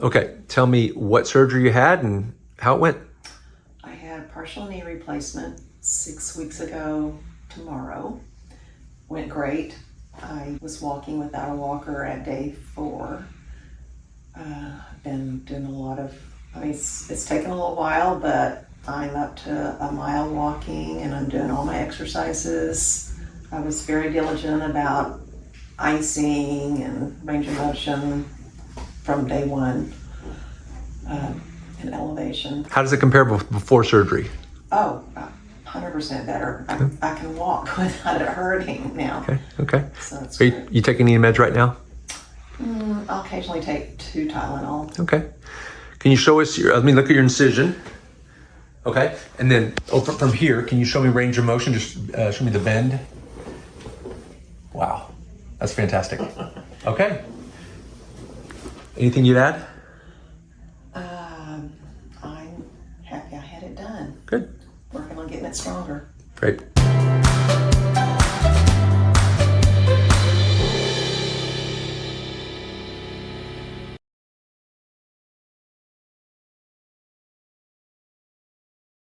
Okay, tell me what surgery you had and how it went. I had a partial knee replacement 6 weeks ago tomorrow. Went great. I was walking without a walker at day 4. Been doing a lot of, it's taken a little while, but I'm up to a mile walking and I'm doing all my exercises. I was very diligent about icing and range of motion from day 1 and elevation. How does it compare before surgery? Oh, 100% better. I can walk without it hurting now. Okay. So that's Are great. you taking any meds right now? I'll occasionally take 2 Tylenol. Okay. Can you show us look at your incision. Okay. And then from here, can you show me range of motion? Just show me the bend. Wow. That's fantastic. Okay. Anything you'd add? I'm happy I had it done. Good. Working on getting it stronger. Great.